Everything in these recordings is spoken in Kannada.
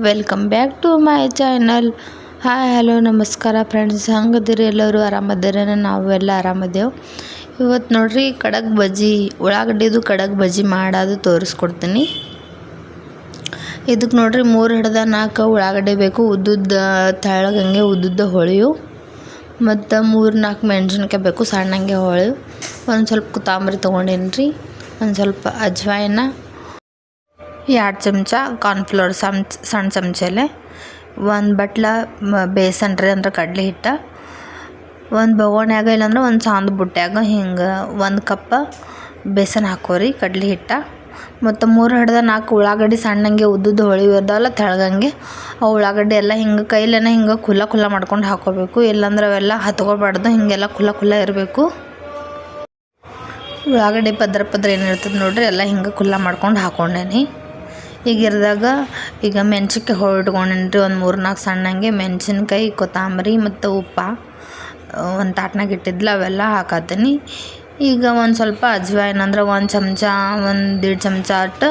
Welcome back to my channel. Hi hello ನಮಸ್ಕಾರ ಫ್ರೆಂಡ್ಸ್, ಹಂಗದಿರಿ ಎಲ್ಲರೂ ಆರಾಮದಿರ? ನಾವೆಲ್ಲ ಆರಾಮದೇವು. ಇವತ್ತು ನೋಡ್ರಿ ಕಡಕ್ ಬಜ್ಜಿ, ಉಳ್ಳಾಗಡ್ಡಿದು ಕಡಕ್ ಬಜ್ಜಿ ಮಾಡೋದು ತೋರಿಸ್ಕೊಡ್ತೀನಿ. ಇದಕ್ಕೆ ನೋಡ್ರಿ 3 ಹಿಡ್ದ 4 ಉಳ್ಳಾಗಡ್ಡಿ ಬೇಕು, ಉದ್ದುದ್ದ ತೆಳ್ಳಗಂಗೆ ಉದ್ದುದ್ದ ಹೊಳೆಯು, ಮತ್ತು 3-4 ಮೆಣಸಿನ್ಕಾಯಿ ಬೇಕು ಸಣ್ಣಂಗೆ ಹೊಳೆಯು, ಒಂದು ಸ್ವಲ್ಪ ಕೊತ್ತಂಬರಿ ತೊಗೊಂಡೇನಿ, ಒಂದು ಸ್ವಲ್ಪ ಅಜ್ವಾಯಿನ, 2 ಚಮಚ ಕಾರ್ನ್ಫ್ಲೋರ್ ಸಣ್ಣ ಚಮಚಲೆ, 1 ಬಟ್ಲ ಬೇಸನ್ ರೀ ಅಂದ್ರೆ ಕಡ್ಲೆ ಹಿಟ್ಟು, ಒಂದು ಬಗೋಣ್ಯಾಗ ಇಲ್ಲಾಂದ್ರೆ ಒಂದು ಸಾಂದ್ ಬುಟ್ಟ್ಯಾಗ ಹಿಂಗೆ 1 ಕಪ್ ಬೇಸನ್ ಹಾಕೋರಿ ಕಡ್ಲೆ ಹಿಟ್ಟು, ಮತ್ತು 3 ಹಿಡ್ದ 4 ಉಳ್ಳಾಗಡ್ಡಿ ಸಣ್ಣಂಗೆ ಉದ್ದುದ್ದು ಹೊಳಿಯೋದಲ್ಲ ತೆಳಗಂಗೆ, ಆ ಉಳ್ಳಾಗಡ್ಡಿ ಎಲ್ಲ ಹಿಂಗೆ ಕೈಲೇನೆ ಹಿಂಗೆ ಖುಲ್ಲ ಮಾಡ್ಕೊಂಡು ಹಾಕೋಬೇಕು, ಇಲ್ಲಾಂದ್ರೆ ಅವೆಲ್ಲ ಹತ್ಕೊಬಾರ್ದು, ಹಿಂಗೆಲ್ಲ ಖುಲ್ಲ ಇರಬೇಕು. ಉಳ್ಳಾಗಡ್ಡಿ ಪದ್ರ ಏನಿರ್ತದೆ ನೋಡ್ರಿ ಎಲ್ಲ ಹಿಂಗೆ ಖುಲ್ಲ ಮಾಡ್ಕೊಂಡು ಹಾಕೊಂಡೇನಿ. ಈಗ ಮೆಣ್ಸಿನ್ಕಾಯಿ ಹೊಳ್ಟ್ಕೊಂಡೇನ್ರಿ, ಒಂದು 3-4 ಸಣ್ಣಂಗೆ ಮೆಣಸಿನ್ಕಾಯಿ, ಕೊತ್ತಂಬರಿ ಮತ್ತು ಉಪ್ಪು ಒಂದು ತಾಟ್ನಾಗ ಇಟ್ಟಿದ್ಲ ಅವೆಲ್ಲ ಹಾಕತ್ತೀನಿ. ಈಗ ಒಂದು ಸ್ವಲ್ಪ ಅಜ್ವಾಯಿನ ಅಂದ್ರೆ 1 ಚಮಚ 1-1.5 ಚಮಚ ಅಟ್ಟು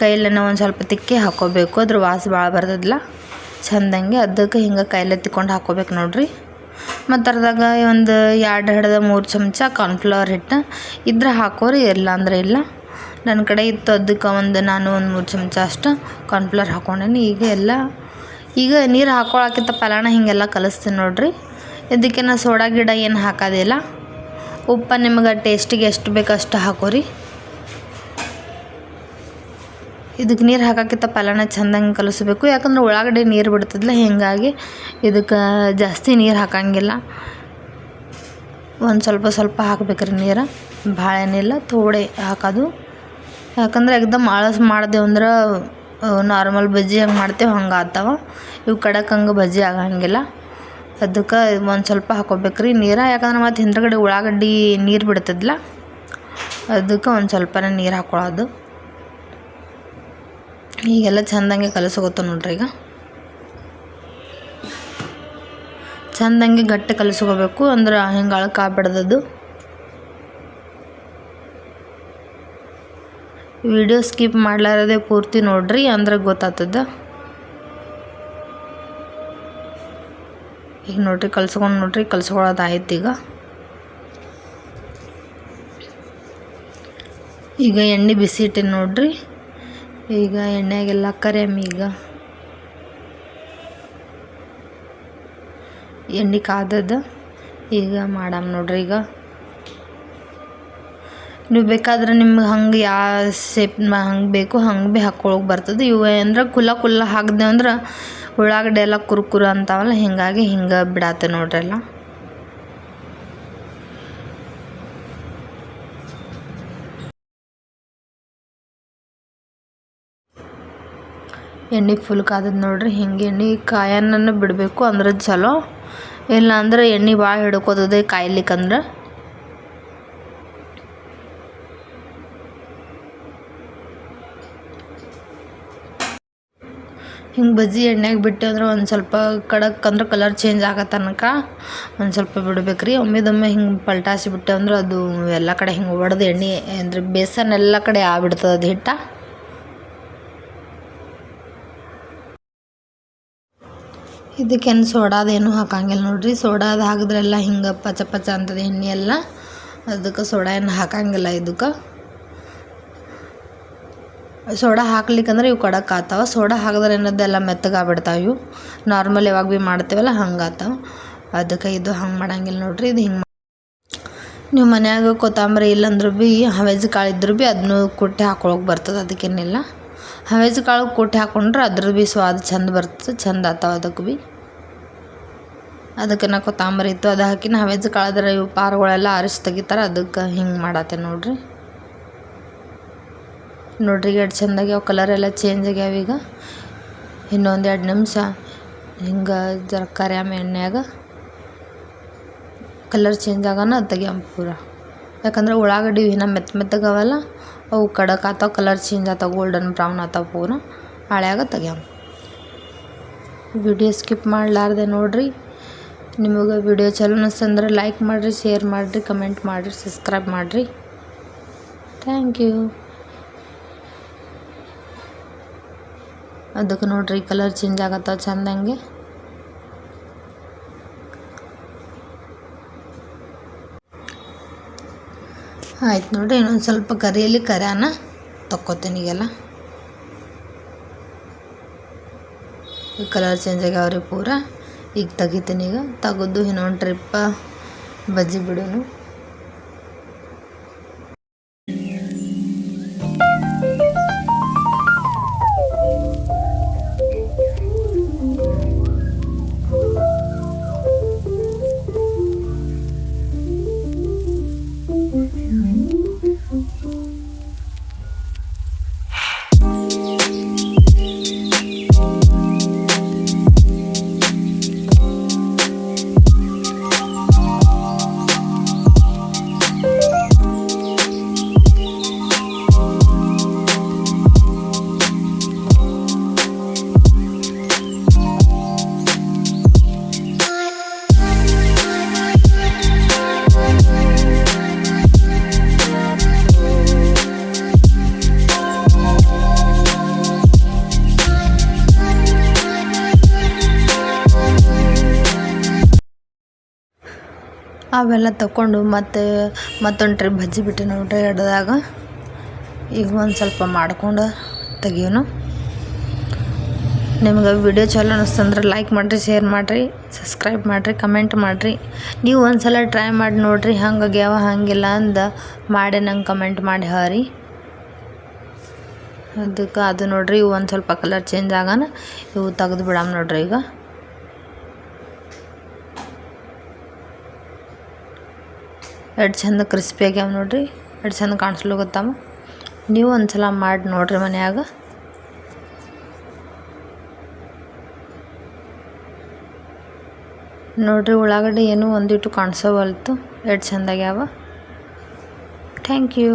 ಕೈಲೇನೆ ಒಂದು ಸ್ವಲ್ಪ ತಿಕ್ಕಿ ಹಾಕ್ಕೋಬೇಕು, ಅದ್ರ ವಾಸ ಭಾಳ ಬರ್ತದಲ್ಲ ಚೆಂದಂಗೆ, ಅದಕ್ಕೆ ಹಿಂಗೆ ಕೈಲೇ ತಿಕ್ಕೊಂಡು ಹಾಕ್ಕೋಬೇಕು ನೋಡ್ರಿ. ಮತ್ತು ಅದ್ರಾಗ ಒಂದು 2 ಹಿಡ್ದ 3 ಚಮಚ ಕಾರ್ನ್ಫ್ಲವರ್ ಹಿಟ್ಟು ಇದ್ರೆ ಹಾಕೋರಿ, ಇಲ್ಲ ಅಂದ್ರೆ ಇಲ್ಲ. ನನ್ನ ಕಡೆ ಇತ್ತು ಅದಕ್ಕೆ ನಾನು ಒಂದು 3 ಚಮಚ ಅಷ್ಟು ಕಾರ್ನ್ಫ್ಲವರ್ ಹಾಕ್ಕೊಂಡೇನಿ. ಈಗ ನೀರು ಹಾಕೊಳಕ್ಕಿಂತ ಪಲಾಣ ಹೀಗೆಲ್ಲ ಕಲಿಸ್ತೀನಿ ನೋಡ್ರಿ. ಇದಕ್ಕೆ ನಾನು ಸೋಡಾ ಗಿಡ ಏನು ಹಾಕೋದಿಲ್ಲ, ಉಪ್ಪು ನಿಮ್ಗೆ ಟೇಸ್ಟಿಗೆ ಎಷ್ಟು ಬೇಕು ಅಷ್ಟು ಹಾಕೋರಿ. ಇದಕ್ಕೆ ನೀರು ಹಾಕೋಕ್ಕಿಂತ ಪಲಾಣ ಚೆಂದಂಗೆ ಕಲಿಸ್ಬೇಕು, ಯಾಕಂದ್ರೆ ಉಳ್ಳಾಗಡ್ಡಿ ನೀರು ಬಿಡ್ತದಲ್ಲ, ಹೀಗಾಗಿ ಇದಕ್ಕೆ ಜಾಸ್ತಿ ನೀರು ಹಾಕೋಂಗಿಲ್ಲ, ಒಂದು ಸ್ವಲ್ಪ ಹಾಕ್ಬೇಕ್ರಿ ನೀರು, ಭಾಳ ಏನಿಲ್ಲ ಥೋಡೆ ಹಾಕೋದು. ಯಾಕಂದ್ರೆ ಎಕ್ದಮ್ ಆಳಸ್ ಮಾಡಿದೆವು ಅಂದ್ರೆ ನಾರ್ಮಲ್ ಬಜ್ಜಿ ಹಂಗೆ ಮಾಡ್ತೇವೆ ಹಂಗೆ ಆಗ್ತಾವ, ಇವು ಕಡಕ್ ಹಂಗೆ ಬಜ್ಜಿ ಆಗಂಗಿಲ್ಲ, ಅದಕ್ಕೆ ಒಂದು ಸ್ವಲ್ಪ ಹಾಕೋಬೇಕ್ರಿ ನೀರು, ಯಾಕಂದ್ರೆ ಮತ್ತು ಹಿಂದ್ಗಡೆ ಉಳ್ಳಾಗಡ್ಡಿ ನೀರು ಬಿಡ್ತದಲ್ಲ, ಅದಕ್ಕೆ ಒಂದು ಸ್ವಲ್ಪನೇ ನೀರು ಹಾಕೊಳ್ಳೋದು. ಈಗೆಲ್ಲ ಚೆಂದಂಗೆ ಕಲಸ್ಕೊತ ನೋಡ್ರಿ. ಈಗ ಚೆಂದಂಗೆ ಗಟ್ಟಿ ಕಲಸ್ಕೋಬೇಕು, ಅಂದ್ರೆ ಹಿಂಗೆ ಅಳಕಾಗ್ಬಿಡ್ದದು. ವಿಡಿಯೋ ಸ್ಕಿಪ್ ಮಾಡ್ಲಾರದೆ ಪೂರ್ತಿ ನೋಡ್ರಿ, ಅಂದ್ರೆ ಗೊತ್ತಾಗ್ತದ. ಈಗ ನೋಡ್ರಿ ಕಲ್ಸ್ಕೊಳ್ಳೋದು ಆಯ್ತು. ಈಗ ಎಣ್ಣೆ ಬಿಸಿ ಇಟ್ಟಿನಿ ನೋಡ್ರಿ. ಈಗ ಎಣ್ಣೆಗೆಲ್ಲ ಕರಿಯಮ್ಮಿ, ಈಗ ಎಣ್ಣೆ ಕಾದದ, ಈಗ ಮಾಡಮ್ ನೋಡ್ರಿ. ಈಗ ನೀವು ಬೇಕಾದ್ರೆ ನಿಮ್ಗೆ ಹಂಗೆ ಯಾವ ಶೇಪ್ ಹಂಗೆ ಬೇಕು ಹಂಗೆ ಭೀ ಹಾಕ್ಕೊಳಕ್ಕೆ ಬರ್ತದೆ. ಇವು ಅಂದ್ರೆ ಕುಲ್ಲ ಹಾಕಿದೆ ಅಂದ್ರೆ ಉಳ್ಳಾಗಡ್ಡೆ ಎಲ್ಲ ಕುರುಕುರು ಅಂತಾವಲ್ಲ, ಹೀಗಾಗಿ ಹಿಂಗೆ ಬಿಡತ್ತೆ ನೋಡ್ರಿ. ಎಲ್ಲ ಎಣ್ಣೆ ಫುಲ್ ಕಾದದ ನೋಡ್ರಿ. ಹಿಂಗೆ ಎಣ್ಣೆ ಕಾಯನ್ನ ಬಿಡಬೇಕು ಅಂದ್ರೆ ಚಲೋ, ಇಲ್ಲ ಅಂದ್ರೆ ಎಣ್ಣೆ ಭಾಳ ಹಿಡ್ಕೋತದೆ ಕಾಯ್ಲಿಕ್ಕಂದ್ರೆ. ಹಿಂಗೆ ಬಜ್ಜಿ ಎಣ್ಣೆಗೆ ಬಿಟ್ಟು ಅಂದ್ರೆ ಒಂದು ಸ್ವಲ್ಪ ಕಡಕ್ ಅಂದ್ರೆ ಕಲರ್ ಚೇಂಜ್ ಆಗೋ ತನಕ ಒಂದು ಸ್ವಲ್ಪ ಬಿಡ್ಬೇಕ್ರಿ. ಒಮ್ಮೆದೊಮ್ಮೆ ಹಿಂಗೆ ಪಲ್ಟಾಸಿ ಬಿಟ್ಟು ಅಂದ್ರೆ ಅದು ಎಲ್ಲ ಕಡೆ ಹಿಂಗೆ ಒಡೆದು ಎಣ್ಣೆ ಅಂದರೆ ಬೇಸನ್ ಎಲ್ಲ ಕಡೆ ಆಗ್ಬಿಡ್ತದೆ ಅದು ಹಿಟ್ಟು. ಇದಕ್ಕೇನು ಸೋಡಾದೇನು ಹಾಕಂಗಿಲ್ಲ ನೋಡ್ರಿ, ಸೋಡಾದು ಹಾಕಿದ್ರೆಲ್ಲ ಹಿಂಗೆ ಪಚ ಅಂತದೆ ಎಣ್ಣೆ ಎಲ್ಲ, ಅದಕ್ಕೆ ಸೋಡಾ ಏನು ಹಾಕಂಗಿಲ್ಲ. ಇದಕ್ಕೆ ಸೋಡಾ ಹಾಕ್ಲಿಕ್ಕಂದ್ರೆ ಇವು ಕಡಕ್ ಆಗ್ತಾವ, ಸೋಡಾ ಹಾಕಿದ್ರೆ ಏನದೆಲ್ಲ ಮೆತ್ತಗಾಗ್ಬಿಡ್ತಾವೆ. ಇವು ನಾರ್ಮಲ್ ಯಾವಾಗ ಭೀ ಮಾಡ್ತೇವಲ್ಲ ಹಂಗೆ ಆಗ್ತಾವೆ, ಅದಕ್ಕೆ ಇದು ಹಂಗೆ ಮಾಡಂಗಿಲ್ಲ ನೋಡ್ರಿ. ಇದು ಹಿಂಗೆ ನೀವು ಮನ್ಯಾಗ ಕೊತ್ತಂಬರಿ ಇಲ್ಲಂದ್ರೂ ಭೀ ಹವೇಜ್ ಕಾಳು ಇದ್ರೂ ಭೀ ಅದನ್ನು ಕುಟ್ಟಿ ಹಾಕೊಳಕ್ಕೆ ಬರ್ತದೆ, ಅದಕ್ಕೇನಿಲ್ಲ. ಹವೇಜ್ ಕಾಳು ಕುಟ್ಟಿ ಹಾಕೊಂಡ್ರೆ ಅದ್ರ ಭೀ ಸ್ವಾದ ಚೆಂದ ಬರ್ತದೆ, ಚೆಂದ ಆಗ್ತಾವೆ. ಅದಕ್ಕೆ ಭೀ ಅದಕ್ಕೆ ನಾ ಕೊತ್ತಂಬರಿ ಇತ್ತು ಅದು ಹಾಕಿ ಹವೇಜ್ ಕಾಳದ್ರೆ ಇವು ಪಾರುಗಳೆಲ್ಲ ಆರಿಸಿ ತೆಗಿತಾರೆ, ಅದಕ್ಕೆ ಹಿಂಗೆ ಮಾಡತ್ತೆ ನೋಡ್ರಿ. ಎಷ್ಟು ಚೆಂದಾಗಿ ಅವು ಕಲರ್ ಎಲ್ಲ ಚೇಂಜ್ ಆಗ್ಯಾವ. ಈಗ ಇನ್ನೊಂದು 2 ನಿಮಿಷ ಹಿಂಗೆ ಜರ ಕರಿಯಮ್ಮ ಎಣ್ಣೆಯಾಗ, ಕಲರ್ ಚೇಂಜ್ ಆಗೋಣ ಅದು ತೆಗಿಯಮ್ಮ ಪೂರ. ಯಾಕಂದ್ರೆ ಉಳ್ಳಾಗಡ್ಡಿ ಇನ್ನೂ ಮೆತ್ತಗವಲ್ಲ, ಅವು ಕಡಕ್ ಆಗ್ತಾವೆ, ಕಲರ್ ಚೇಂಜ್ ಆಗ್ತಾವೆ, ಗೋಲ್ಡನ್ ಬ್ರೌನ್ ಆಗ್ತಾವೆ ಪೂರ, ಹಳೆಯಾಗ ತೆಗಿಯಮ್ಮ. ವಿಡಿಯೋ ಸ್ಕಿಪ್ ಮಾಡಲಾರ್ದೆ ನೋಡ್ರಿ. ನಿಮಗೆ ವಿಡಿಯೋ ಚಲೋ ಅನಿಸ್ತಂದ್ರೆ ಲೈಕ್ ಮಾಡಿರಿ, ಶೇರ್ ಮಾಡಿರಿ, ಕಮೆಂಟ್ ಮಾಡಿರಿ, ಸಬ್ಸ್ಕ್ರೈಬ್ ಮಾಡಿರಿ. Thank you. ಅದಕ್ಕೆ ನೋಡ್ರಿ ಕಲರ್ ಚೇಂಜ್ ಆಗತ್ತಾವ ಚಂದಂಗೆ. ಆಯ್ತು ನೋಡ್ರಿ, ಇನ್ನೊಂದು ಸ್ವಲ್ಪ ಕರಿಯಲ್ಲಿ ಕರ್ಯಾನ ತಕ್ಕೋತೀನಿ. ಈಗೆಲ್ಲ ಈ ಕಲರ್ ಚೇಂಜ್ ಆಗ್ಯಾವ್ರಿ ಪೂರ. ಈಗ ತೆಗಿತೀನಿ. ಈಗ ತೆಗೆದು ಇನ್ನೊಂದು ಟ್ರಿಪ್ಪ ಬಜ್ಜಿ ಬಿಡೋನು. ಅವೆಲ್ಲ ತಗೊಂಡು ಮತ್ತೊಂದು ಟ್ರಿಪ್ ಬಜ್ಜಿ ಬಿಟ್ಟು ನೋಡ್ರಿ ಎಡ್ದಾಗ. ಈಗ ಒಂದು ಸ್ವಲ್ಪ ಮಾಡ್ಕೊಂಡು ತೆಗಿಯೋನು. ನಿಮ್ಗೆ ವಿಡಿಯೋ ಚಲೋ ಅನ್ನಿಸ್ತಂದ್ರೆ ಲೈಕ್ ಮಾಡಿರಿ, ಶೇರ್ ಮಾಡಿರಿ, ಸಬ್ಸ್ಕ್ರೈಬ್ ಮಾಡಿರಿ, ಕಮೆಂಟ್ ಮಾಡಿರಿ. ನೀವು ಒಂದು ಸಲ ಟ್ರೈ ಮಾಡಿ ನೋಡಿರಿ, ಹಂಗಾಗ್ಯಾವ ಹಂಗಿಲ್ಲ ಅಂದ ಮಾಡಿ ನಂಗೆ ಕಮೆಂಟ್ ಮಾಡಿ ಹಾರಿ. ಅದಕ್ಕೆ ಅದು ನೋಡ್ರಿ, ಇವು ಒಂದು ಸ್ವಲ್ಪ ಕಲರ್ ಚೇಂಜ್ ಆಗೋಣ. ಇವು ತೆಗೆದು ಬಿಡಾಮ ನೋಡ್ರಿ. ಈಗ ಎಷ್ಟು ಚಂದ ಕ್ರಿಸ್ಪಿ ಆಗ್ಯಾವ ನೋಡ್ರಿ, ಎಷ್ಟು ಚಂದ ಕಾಣಿಸ್ಲಿಕತ್ತಾವ. ನೀವು ಒಂದು ಸಲ ಮಾಡಿ ನೋಡ್ರಿ ಮನ್ಯಾಗ. ನೋಡ್ರಿ ಉಳ್ಳಾಗಡ್ಡಿ ಏನೂ ಒಂದಿಟ್ಟು ಕಾಣಿಸೋವಲ್ತು, ಎಷ್ಟು ಚಂದ ಆಗ್ಯಾವ. Thank you.